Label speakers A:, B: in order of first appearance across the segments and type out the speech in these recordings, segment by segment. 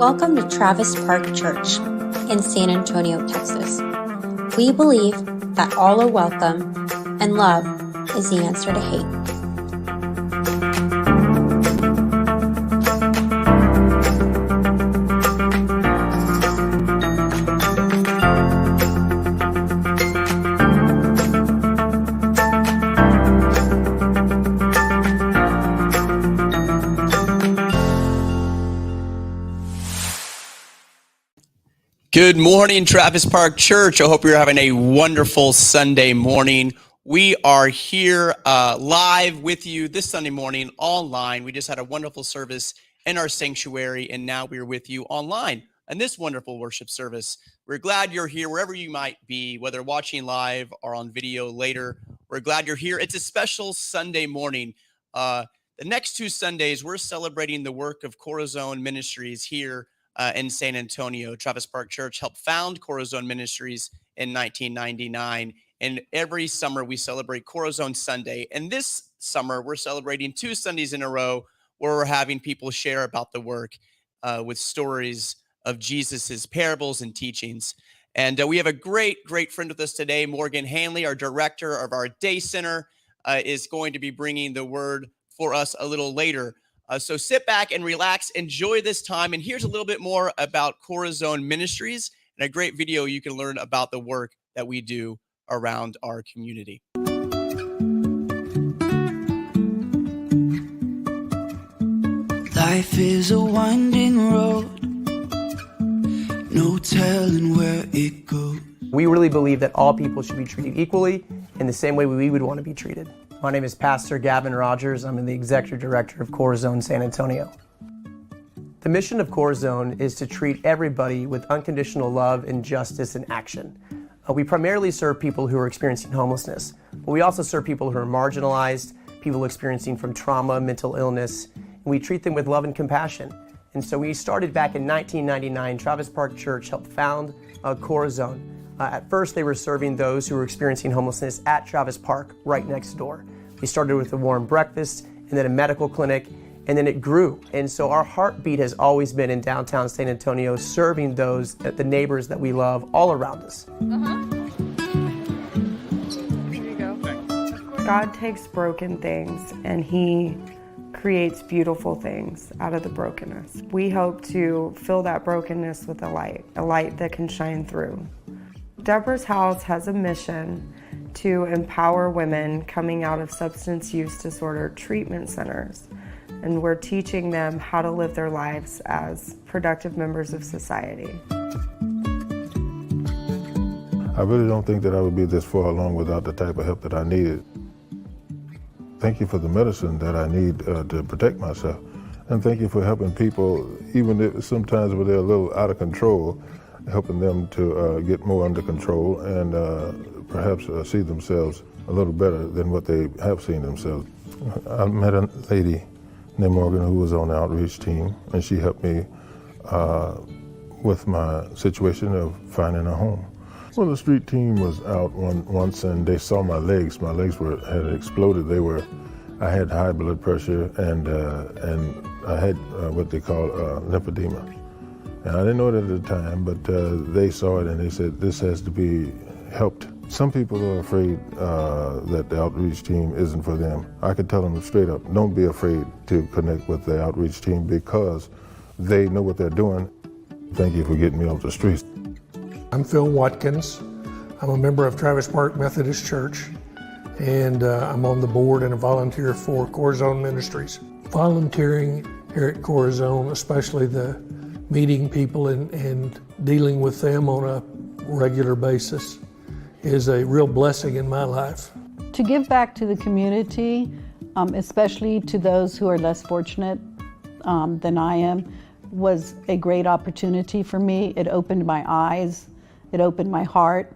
A: Welcome to Travis Park Church in San Antonio, Texas. We believe that all are welcome and love is the answer to hate.
B: Good morning, Travis Park Church. I hope you're having a wonderful Sunday morning. We are here live with you this Sunday morning online. We just had a wonderful service in our sanctuary, and now we're with you online in this wonderful worship service. We're glad you're here wherever you might be, whether watching live or on video later. We're glad you're here. It's a special Sunday morning. The next two Sundays, we're celebrating the work of Corazon Ministries here in San Antonio. Travis Park Church helped found Corazon Ministries in 1999. And every summer we celebrate Corazon Sunday. And this summer we're celebrating 2 Sundays in a row where we're having people share about the work with stories of Jesus's parables and teachings. And we have a great friend with us today. Morgan Hanley, our director of our day center, is going to be bringing the word for us a little later. So sit back and relax, enjoy this time. And here's a little bit more about Corazon Ministries and a great video you can learn about the work that we do around our community.
C: Life is a winding road, no telling where it goes.
D: We really believe that all people should be treated equally in the same way we would want to be treated. My name is Pastor Gavin Rogers. I'm the Executive Director of Corazon San Antonio. The mission of Corazon is to treat everybody with unconditional love and justice and action. We primarily serve people who are experiencing homelessness, but we also serve people who are marginalized, people experiencing from trauma, mental illness, and we treat them with love and compassion. And so we started back in 1999. Travis Park Church helped found Corazon. At first, they were serving those who were experiencing homelessness at Travis Park, right next door. We started with a warm breakfast, and then a medical clinic, and then it grew. And so our heartbeat has always been in downtown San Antonio, serving those, the neighbors that we love all around us.
E: Here you go. God takes broken things, and He creates beautiful things out of the brokenness. We hope to fill that brokenness with a light that can shine through. Deborah's House has a mission to empower women coming out of substance use disorder treatment centers, and we're teaching them how to live their lives as productive members of society.
F: I really don't think that I would be this far along without the type of help that I needed. Thank you for the medicine that I need to protect myself, and thank you for helping people, even if sometimes when they're a little out of control, helping them to get more under control and perhaps see themselves a little better than what they have seen themselves. I met a lady named Morgan who was on the outreach team, and she helped me with my situation of finding a home. Well, the street team was out once and they saw my legs. My legs had exploded. I had high blood pressure and I had what they call lymphedema. And I didn't know it at the time, but they saw it and they said, this has to be helped. Some people are afraid that the outreach team isn't for them. I could tell them straight up, don't be afraid to connect with the outreach team because they know what they're doing. Thank you for getting me off the streets.
G: I'm Phil Watkins. I'm a member of Travis Park Methodist Church, and I'm on the board and a volunteer for Corazon Ministries. Volunteering here at Corazon, especially the meeting people and dealing with them on a regular basis, is a real blessing in my life.
H: To give back to the community, especially to those who are less fortunate than I am, was a great opportunity for me. It opened my eyes, it opened my heart,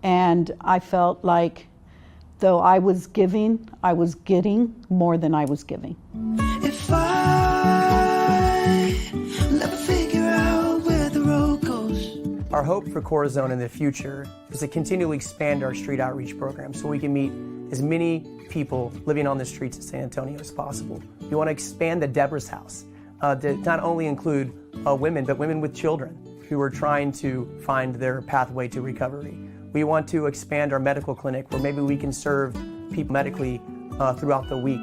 H: and I felt like though I was giving, I was getting more than I was giving.
C: If I never figure out where the road goes.
D: Our hope for Corazon in the future is to continually expand our street outreach program so we can meet as many people living on the streets of San Antonio as possible. We want to expand the Deborah's House. to not only include women, but women with children who are trying to find their pathway to recovery. We want to expand our medical clinic where maybe we can serve people medically throughout the week.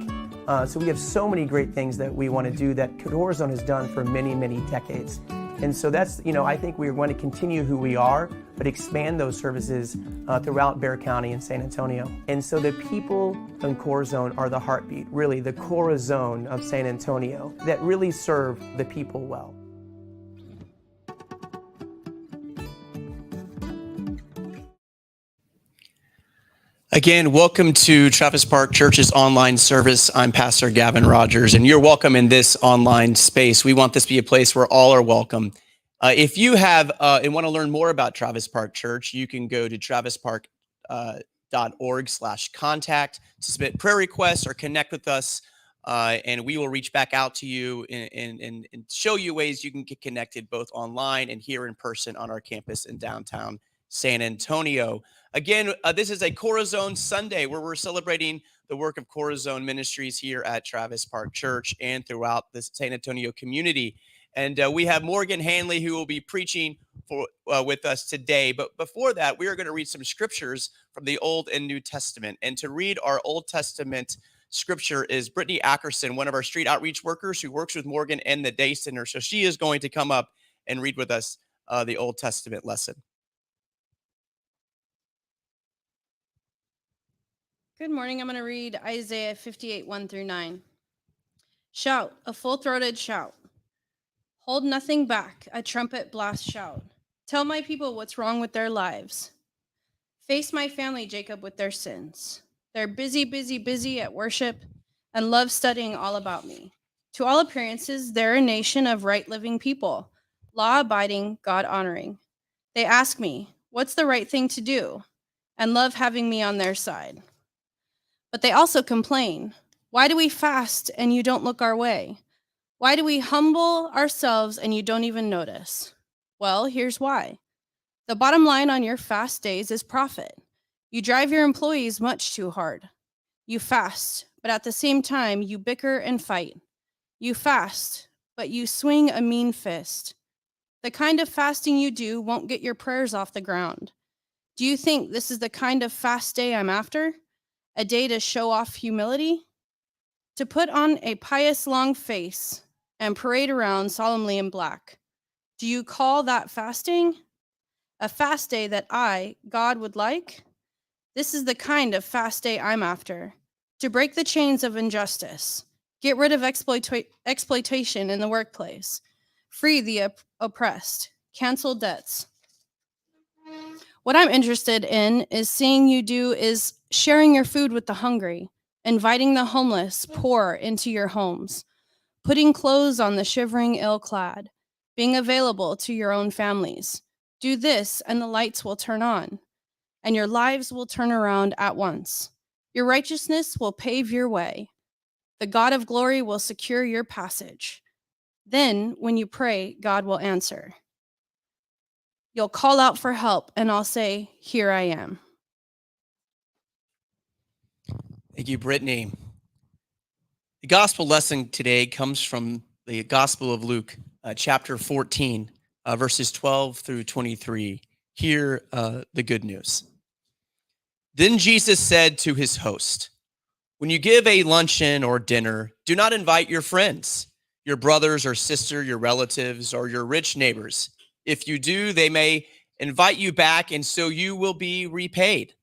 D: So we have so many great things that we want to do that Corazon has done for many, many decades. And so that's, I think we are going to continue who we are, but expand those services throughout Bexar County and San Antonio. And so the people in Corazon are the heartbeat, really the Corazon of San Antonio that really serve the people well.
B: Again, welcome to Travis Park Church's online service. I'm Pastor Gavin Rogers, and you're welcome in this online space. We want this to be a place where all are welcome. If you have and want to learn more about Travis Park Church, you can go to travispark.org/contact to submit prayer requests or connect with us, and we will reach back out to you and show you ways you can get connected both online and here in person on our campus in downtown San Antonio. Again, this is a Corazon Sunday where we're celebrating the work of Corazon Ministries here at Travis Park Church and throughout the San Antonio community. And we have Morgan Hanley who will be preaching with us today. But before that, we are going to read some scriptures from the Old and New Testament. And to read our Old Testament scripture is Brittany Ackerson, one of our street outreach workers who works with Morgan and the Day Center. So she is going to come up and read with us the Old Testament lesson.
I: Good morning. I'm going to read Isaiah 58, 1-9. Shout, a full-throated shout. Hold nothing back, a trumpet blast shout. Tell my people what's wrong with their lives. Face my family, Jacob, with their sins. They're busy at worship and love studying all about me. To all appearances, they're a nation of right-living people, law-abiding, God-honoring. They ask me, what's the right thing to do? And love having me on their side. But they also complain. Why do we fast and you don't look our way? Why do we humble ourselves and you don't even notice? Well, here's why. The bottom line on your fast days is profit. You drive your employees much too hard. You fast, but at the same time, you bicker and fight. You fast, but you swing a mean fist. The kind of fasting you do won't get your prayers off the ground. Do you think this is the kind of fast day I'm after? A day to show off humility? To put on a pious long face and parade around solemnly in black. Do you call that fasting? A fast day that I, God, would like? This is the kind of fast day I'm after. To break the chains of injustice. Get rid of exploitation in the workplace. Free the oppressed. Cancel debts. What I'm interested in is seeing you do is sharing your food with the hungry, inviting the homeless, poor into your homes, putting clothes on the shivering, ill-clad, being available to your own families. Do this and the lights will turn on, and your lives will turn around at once. Your righteousness will pave your way. The God of glory will secure your passage. Then, when you pray, God will answer. You'll call out for help, and I'll say, here I am.
B: Thank you, Brittany. The gospel lesson today comes from the Gospel of Luke, chapter 14, verses 12 through 23. Hear the good news. Then Jesus said to his host, when you give a luncheon or dinner, do not invite your friends, your brothers or sister, your relatives, or your rich neighbors. If you do, they may invite you back, and so you will be repaid.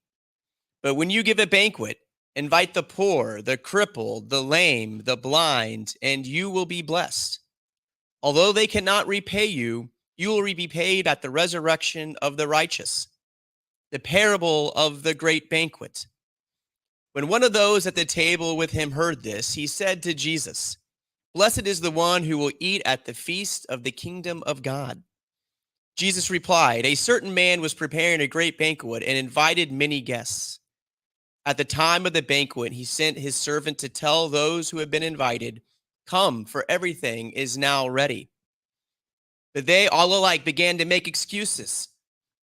B: But when you give a banquet, invite the poor, the crippled, the lame, the blind, and you will be blessed. Although they cannot repay you, you will be paid at the resurrection of the righteous. The parable of the great banquet. When one of those at the table with him heard this, he said to Jesus, blessed is the one who will eat at the feast of the kingdom of God. Jesus replied, a certain man was preparing a great banquet and invited many guests. At the time of the banquet, he sent his servant to tell those who had been invited, come, for everything is now ready. But they all alike began to make excuses.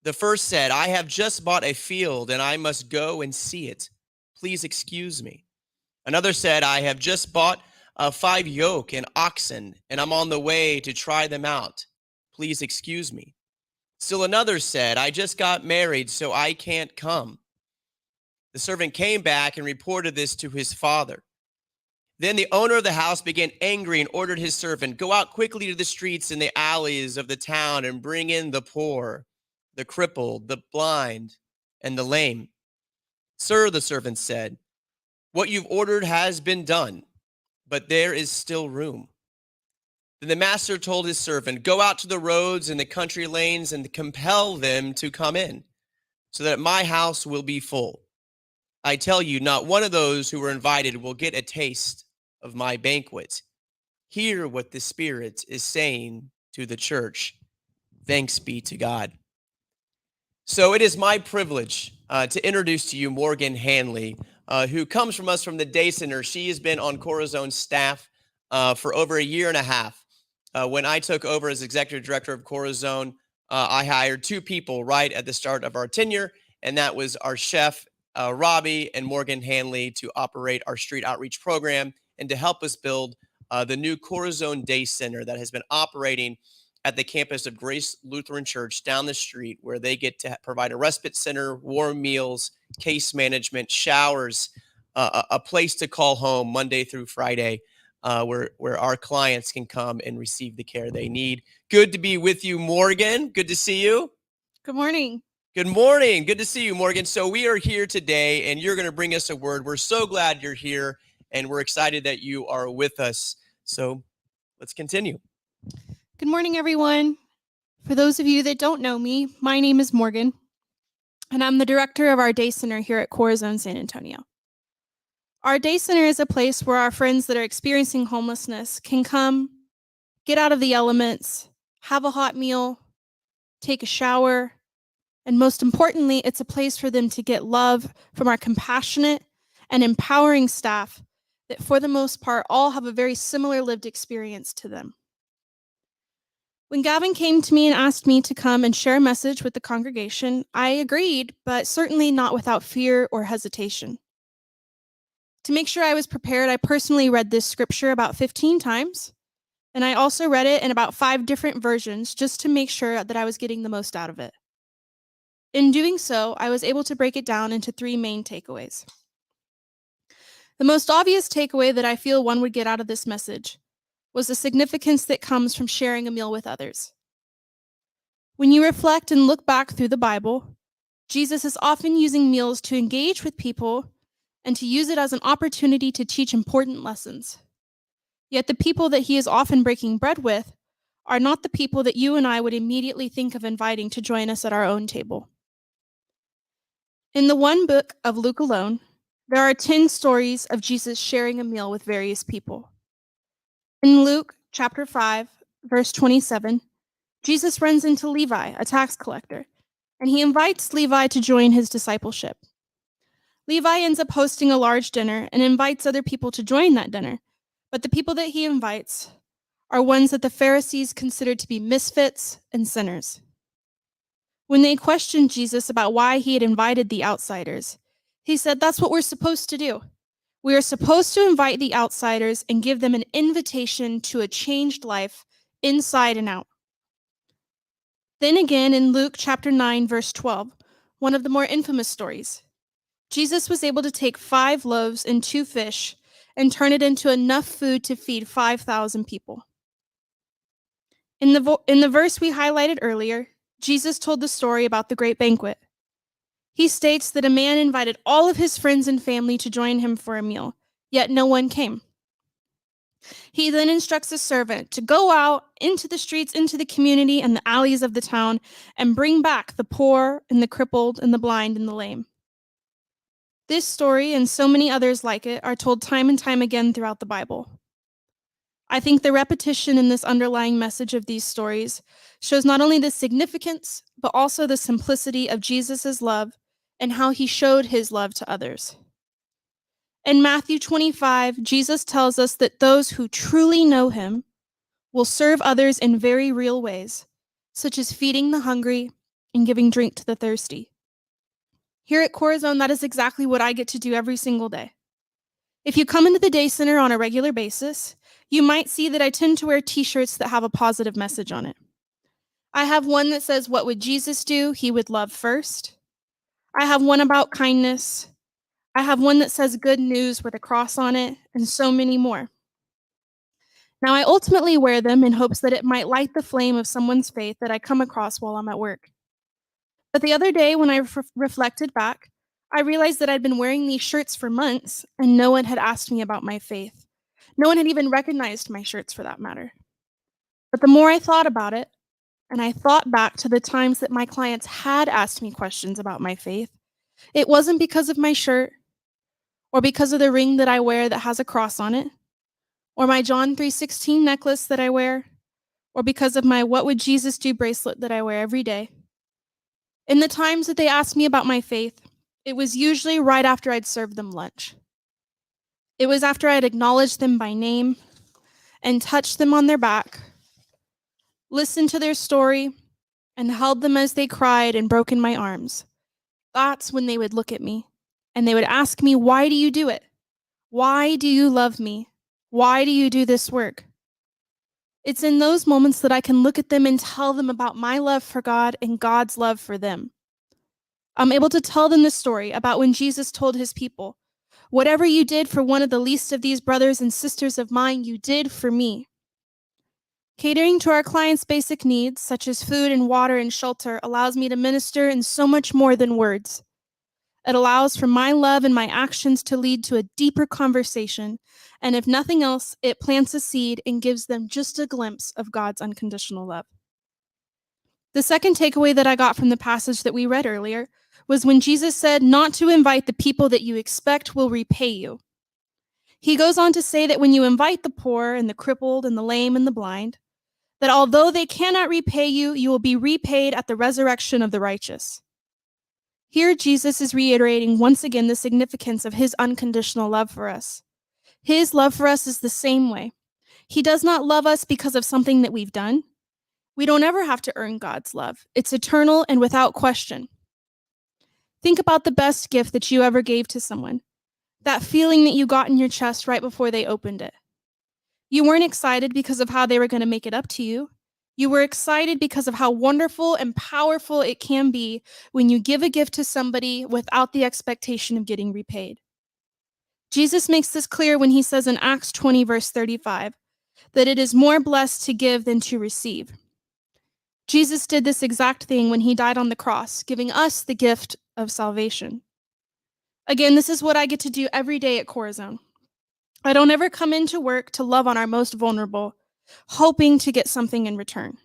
B: The first said, I have just bought a field and I must go and see it. Please excuse me. Another said, I have just bought 5 yoke and oxen, and I'm on the way to try them out. Please excuse me." Still another said, "I just got married, so I can't come." The servant came back and reported this to his father. Then the owner of the house became angry and ordered his servant, "Go out quickly to the streets and the alleys of the town and bring in the poor, the crippled, the blind, and the lame." "Sir," the servant said, "what you've ordered has been done, but there is still room." Then the master told his servant, "Go out to the roads and the country lanes and compel them to come in, so that my house will be full. I tell you, not one of those who were invited will get a taste of my banquet." Hear what the Spirit is saying to the church. Thanks be to God. So it is my privilege to introduce to you Morgan Hanley, who comes from us from the Day Center. She has been on Corazone's staff for over a year and a half. When I took over as executive director of Corazon, I hired 2 people right at the start of our tenure, and that was our chef, Robbie, and Morgan Hanley, to operate our street outreach program and to help us build the new Corazon Day Center that has been operating at the campus of Grace Lutheran Church down the street, where they get to provide a respite center, warm meals, case management, showers, a place to call home Monday through Friday, where our clients can come and receive the care they need. Good to be with you, Morgan. Good to see you.
J: Good morning.
B: Good morning. Good to see you, Morgan. So we are here today, and you're going to bring us a word. We're so glad you're here, and we're excited that you are with us. So let's continue.
J: Good morning, everyone. For those of you that don't know me, my name is Morgan, and I'm the director of our Day Center here at Corazon San Antonio. Our Day Center is a place where our friends that are experiencing homelessness can come, get out of the elements, have a hot meal, take a shower, and most importantly, it's a place for them to get love from our compassionate and empowering staff that, for the most part, all have a very similar lived experience to them. When Gavin came to me and asked me to come and share a message with the congregation, I agreed, but certainly not without fear or hesitation. To make sure I was prepared, I personally read this scripture about 15 times, and I also read it in about 5 different versions just to make sure that I was getting the most out of it. In doing so, I was able to break it down into 3 main takeaways. The most obvious takeaway that I feel one would get out of this message was the significance that comes from sharing a meal with others. When you reflect and look back through the Bible, Jesus is often using meals to engage with people and to use it as an opportunity to teach important lessons. Yet the people that he is often breaking bread with are not the people that you and I would immediately think of inviting to join us at our own table. In the one book of Luke alone, there are 10 stories of Jesus sharing a meal with various people. In Luke chapter 5, verse 27, Jesus runs into Levi, a tax collector, and he invites Levi to join his discipleship. Levi ends up hosting a large dinner and invites other people to join that dinner, but the people that he invites are ones that the Pharisees considered to be misfits and sinners. When they questioned Jesus about why he had invited the outsiders, he said, "That's what we're supposed to do. We are supposed to invite the outsiders and give them an invitation to a changed life inside and out." Then again, in Luke chapter 9, verse 12, one of the more infamous stories, Jesus was able to take 5 loaves and 2 fish and turn it into enough food to feed 5,000 people. In the verse we highlighted earlier, Jesus told the story about the great banquet. He states that a man invited all of his friends and family to join him for a meal, yet no one came. He then instructs a servant to go out into the streets, into the community and the alleys of the town, and bring back the poor and the crippled and the blind and the lame. This story and so many others like it are told time and time again throughout the Bible. I think the repetition in this underlying message of these stories shows not only the significance, but also the simplicity of Jesus' love and how he showed his love to others. In Matthew 25, Jesus tells us that those who truly know him will serve others in very real ways, such as feeding the hungry and giving drink to the thirsty. Here at Corazon, that is exactly what I get to do every single day. If you come into the Day Center on a regular basis, you might see that I tend to wear t-shirts that have a positive message on it. I have one that says, "What would Jesus do? He would love first." I have one about kindness. I have one that says "Good news" with a cross on it, and so many more. Now, I ultimately wear them in hopes that it might light the flame of someone's faith that I come across while I'm at work. But the other day, when I reflected back, I realized that I'd been wearing these shirts for months, and no one had asked me about my faith. No one had even recognized my shirts for that matter. But the more I thought about it, and I thought back to the times that my clients had asked me questions about my faith, it wasn't because of my shirt, or because of the ring that I wear that has a cross on it, or my John 3:16 necklace that I wear, or because of my "What would Jesus do" bracelet that I wear every day. In the times that they asked me about my faith, it was usually right after I'd served them lunch. It was after I'd acknowledged them by name and touched them on their back, listened to their story, and held them as they cried and broke in my arms. That's when they would look at me and they would ask me, "Why do you do it? Why do you love me? Why do you do this work?" It's in those moments that I can look at them and tell them about my love for God and God's love for them. I'm able to tell them the story about when Jesus told his people, "Whatever you did for one of the least of these brothers and sisters of mine, you did for me." Catering to our clients' basic needs, such as food and water and shelter, allows me to minister in so much more than words. It allows for my love and my actions to lead to a deeper conversation, and if nothing else, it plants a seed and gives them just a glimpse of God's unconditional love. The second takeaway that I got from the passage that we read earlier was when Jesus said not to invite the people that you expect will repay you. He goes on to say that when you invite the poor and the crippled and the lame and the blind, that although they cannot repay you, you will be repaid at the resurrection of the righteous. Here, Jesus is reiterating once again the significance of his unconditional love for us. His love for us is the same way. He does not love us because of something that we've done. We don't ever have to earn God's love. It's eternal and without question. Think about the best gift that you ever gave to someone. That feeling that you got in your chest right before they opened it. You weren't excited because of how they were going to make it up to you. You were excited because of how wonderful and powerful it can be when you give a gift to somebody without the expectation of getting repaid. Jesus makes this clear when he says in Acts 20, verse 35, that it is more blessed to give than to receive. Jesus did this exact thing when he died on the cross, giving us the gift of salvation. Again, this is what I get to do every day at Corazon. I don't ever come into work to love on our most vulnerable, hoping to get something in return.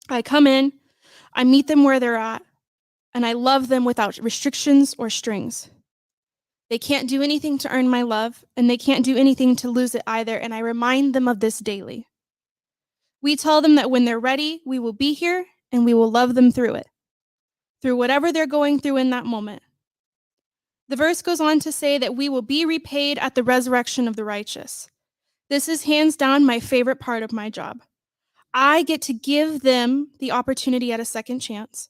J: I come in, I meet them where they're at, and I love them without restrictions or strings. They can't do anything to earn my love, and they can't do anything to lose it either, and I remind them of this daily. We tell them that when they're ready, we will be here, and we will love them through it, through whatever they're going through in that moment. The verse goes on to say that we will be repaid at the resurrection of the righteous. This is hands down my favorite part of my job. I get to give them the opportunity at a second chance,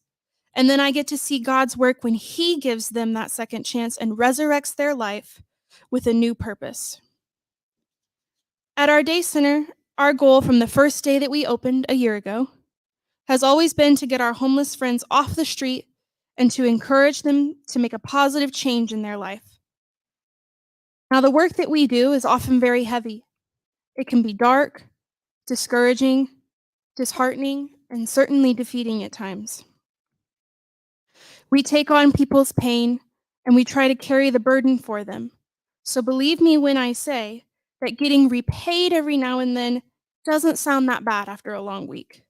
J: and then I get to see God's work when he gives them that second chance and resurrects their life with a new purpose. At our day center, our goal from the first day that we opened a year ago has always been to get our homeless friends off the street and to encourage them to make a positive change in their life. Now, the work that we do is often very heavy. It can be dark, discouraging, disheartening, and certainly defeating at times. We take on people's pain and we try to carry the burden for them. So believe me when I say that getting repaid every now and then doesn't sound that bad after a long week.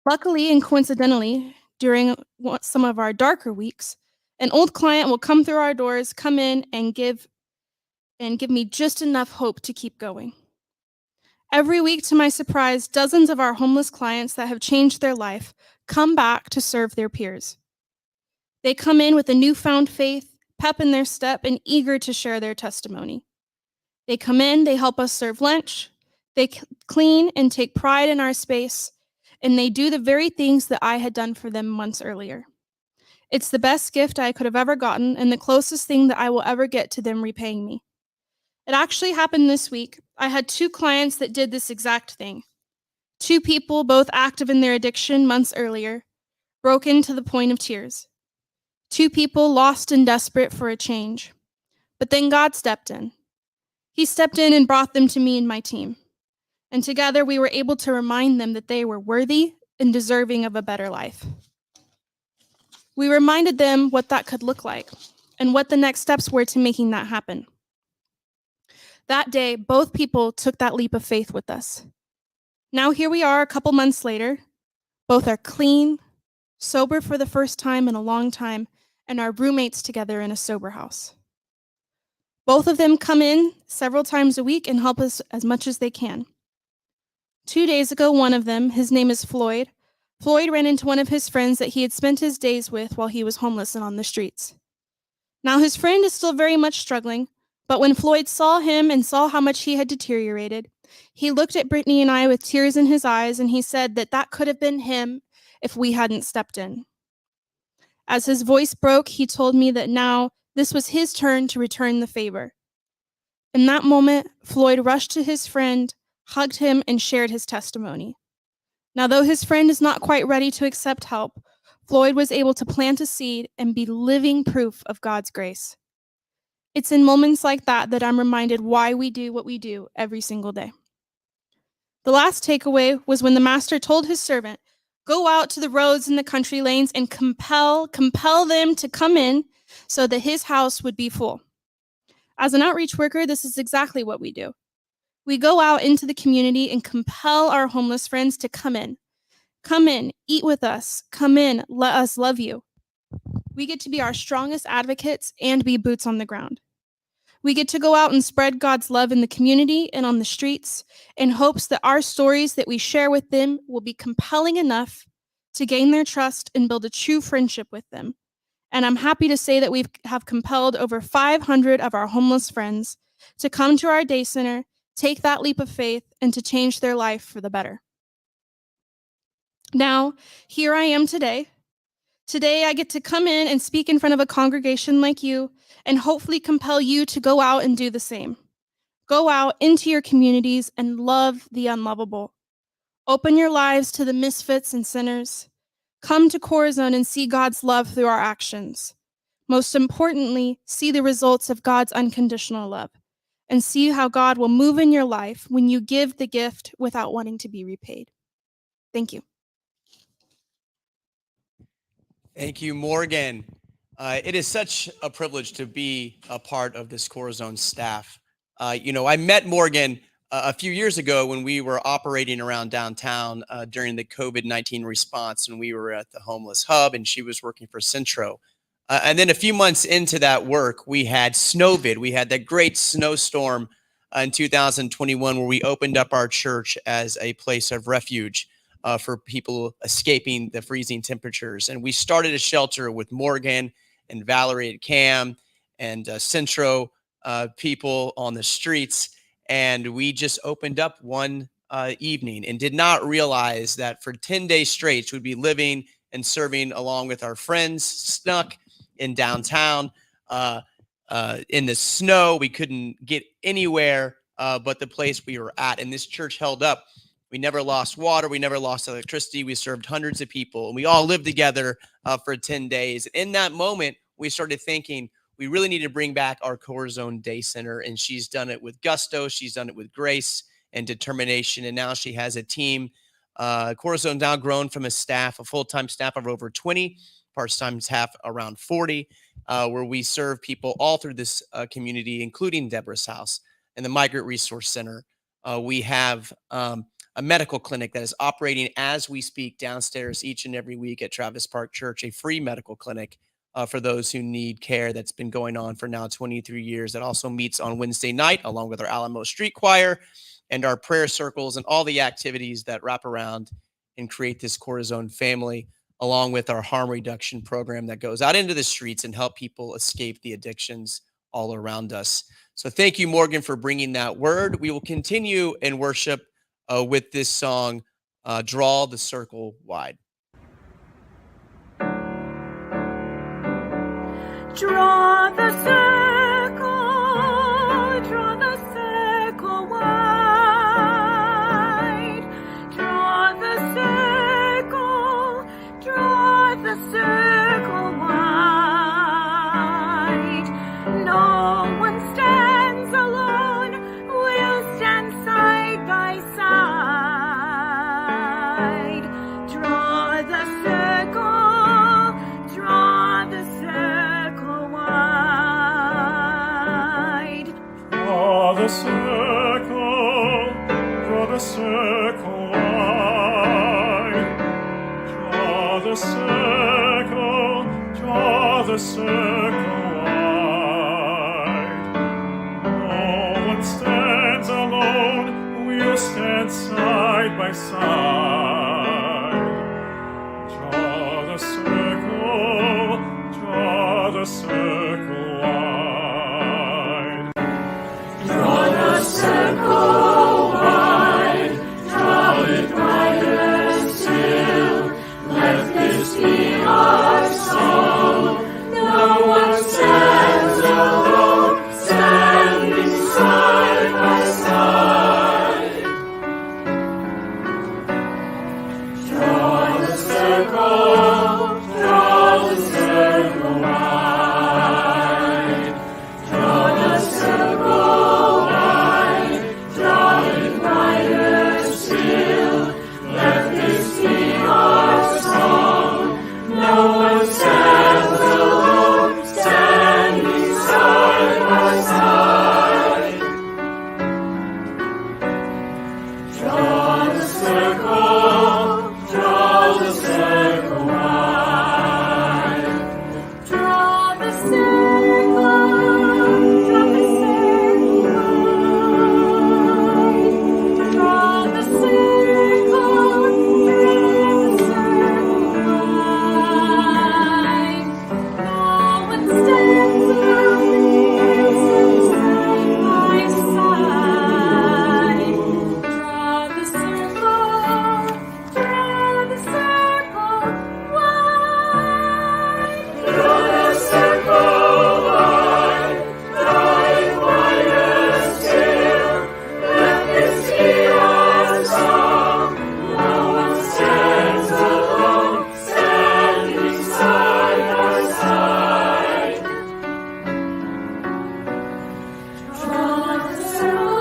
J: Luckily and coincidentally, during some of our darker weeks, an old client will come through our doors, come in and give me just enough hope to keep going. Every week, to my surprise, dozens of our homeless clients that have changed their life come back to serve their peers. They come in with a newfound faith, pep in their step, and eager to share their testimony. They come in, they help us serve lunch, they clean and take pride in our space, and they do the very things that I had done for them months earlier. It's the best gift I could have ever gotten and the closest thing that I will ever get to them repaying me. It actually happened this week. I had 2 clients that did this exact thing. 2 people, both active in their addiction months earlier, broken to the point of tears. 2 people lost and desperate for a change. But then God stepped in. He stepped in and brought them to me and my team. And together we were able to remind them that they were worthy and deserving of a better life. We reminded them what that could look like and what the next steps were to making that happen. That day, both people took that leap of faith with us. Now here we are a couple months later. Both are clean, sober for the first time in a long time, and are roommates together in a sober house. Both of them come in several times a week and help us as much as they can. 2 days ago, one of them, his name is Floyd. Floyd ran into one of his friends that he had spent his days with while he was homeless and on the streets. Now his friend is still very much struggling, but when Floyd saw him and saw how much he had deteriorated, he looked at Brittany and I with tears in his eyes, and he said that that could have been him if we hadn't stepped in. As his voice broke, he told me that now this was his turn to return the favor. In that moment, Floyd rushed to his friend, hugged him, and shared his testimony. Now, though his friend is not quite ready to accept help, Floyd was able to plant a seed and be living proof of God's grace. It's in moments like that that I'm reminded why we do what we do every single day. The last takeaway was when the master told his servant, "Go out to the roads and the country lanes and compel them to come in so that his house would be full." As an outreach worker, this is exactly what we do. We go out into the community and compel our homeless friends to come in. Come in, eat with us. Come in, let us love you. We get to be our strongest advocates and be boots on the ground. We get to go out and spread God's love in the community and on the streets in hopes that our stories that we share with them will be compelling enough to gain their trust and build a true friendship with them. And I'm happy to say that we have compelled over 500 of our homeless friends to come to our day center, take that leap of faith, and to change their life for the better. Now, here I am today. Today, I get to come in and speak in front of a congregation like you and hopefully compel you to go out and do the same. Go out into your communities and love the unlovable. Open your lives to the misfits and sinners. Come to Corazon and see God's love through our actions. Most importantly, see the results of God's unconditional love and see how God will move in your life when you give the gift without wanting to be repaid. Thank you.
B: Thank you, Morgan. It is such a privilege to be a part of this Corazon staff. I met Morgan a few years ago when we were operating around downtown during the COVID-19 response, and we were at the homeless hub, and she was working for Centro. And then a few months into that work, we had Snowvid. We had that great snowstorm in 2021 where we opened up our church as a place of refuge for people escaping the freezing temperatures. And we started a shelter with Morgan and Valerie at CAM and Centro people on the streets. And we just opened up one evening and did not realize that for 10 days straight, we'd be living and serving along with our friends, snuck in downtown, in the snow. We couldn't get anywhere but the place we were at. And this church held up. We never lost water. We never lost electricity. We served hundreds of people, and we all lived together for 10 days. In that moment, we started thinking we really need to bring back our Corazon Day Center, and she's done it with gusto. She's done it with grace and determination, and now she has a team. Corazon's now grown from a full-time staff of over 20, part-time staff around 40, where we serve people all through this community, including Deborah's house and the Migrant Resource Center. We have a medical clinic that is operating as we speak downstairs each and every week at Travis Park Church, a free medical clinic for those who need care that's been going on for now 23 years. That also meets on Wednesday night along with our Alamo Street Choir and our prayer circles and all the activities that wrap around and create this Corazon family, along with our harm reduction program that goes out into the streets and help people escape the addictions all around us. So thank you, Morgan, for bringing that word. We will continue in worship with this song, Draw the Circle Wide.
K: Draw the circle wide. Draw the circle wide. No one stands alone, we'll stand side by side. Draw the circle wide.
L: Draw the circle wide. Draw the circle wide. No one stands alone, we'll stand side by side. Draw the circle wide. Draw the circle wide, draw it wider still. Let this be our song. No one stands alone, standing side by side. Draw the circle wide. Draw the circle wide, draw it wider still. Let this be our song. No one stands alone, standing side by side. Draw the circle wide.
K: Draw the circle wide. Draw the circle wide. No one stands alone, side by side. Draw the circle wide.
L: Draw the circle wide, draw it wider still. Let this be our song. No one stands alone, standing side by side.
K: Draw the circle wide.
L: Draw the circle wide, draw it wider still. Let this be our song. No one stands alone, standing side by side. Draw the circle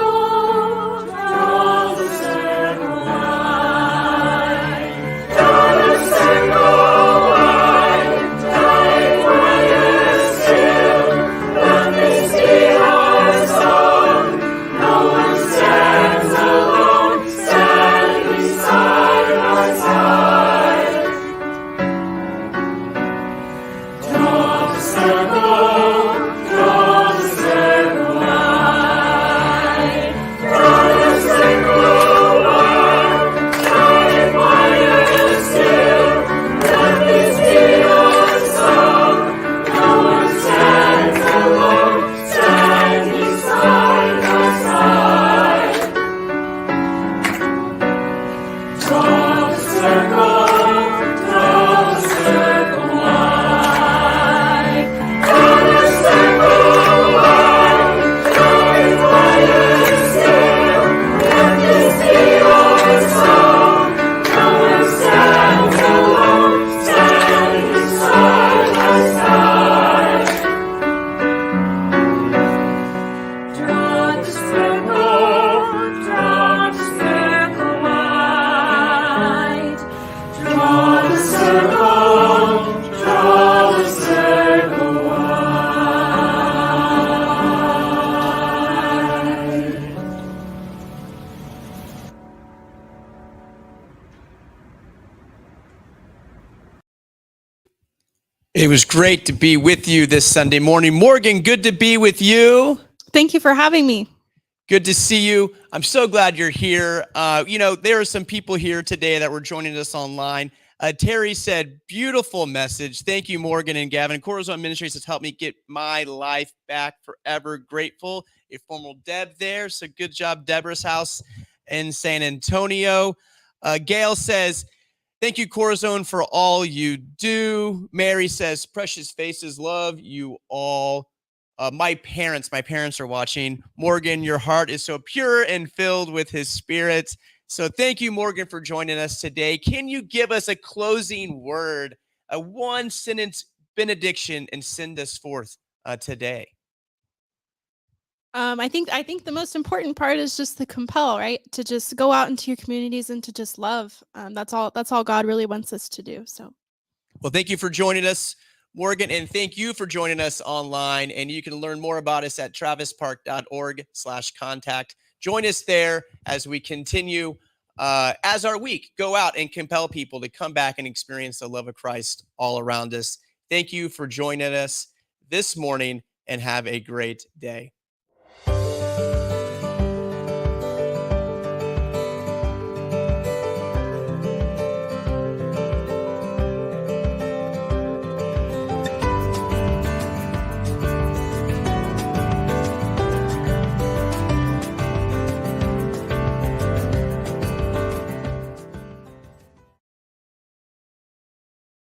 L: wide. Draw the circle wide, draw it wider still. Let this be our song. No one stands alone, standing side by side. Draw the circle wide. Draw the circle wide, draw it wider still. Let this be our song. No one stands alone, standing side by side.
K: Draw the circle wide.
L: Draw the circle wide.
B: It was great to be with you this Sunday morning. Morgan, good to be with you.
J: Thank you for having me.
B: Good to see you. I'm so glad you're here. There are some people here today that were joining us online. Terry said, beautiful message. Thank you, Morgan and Gavin. Corazon Ministries has helped me get my life back forever. Grateful. A formal Deb there. So good job, Deborah's house in San Antonio. Gail says, Thank you, Corazon, for all you do. Mary says, precious faces, love you all. My parents are watching. Morgan, your heart is so pure and filled with his spirit. So thank you, Morgan, for joining us today. Can you give us a closing word, a one-sentence benediction, and send us forth today?
J: I think the most important part is just to compel, right? To just go out into your communities and to just love. That's all God really wants us to do. So,
B: well, thank you for joining us, Morgan, and thank you for joining us online. And you can learn more about us at travispark.org/contact. Join us there as we continue as our week. Go out and compel people to come back and experience the love of Christ all around us. Thank you for joining us this morning, and have a great day.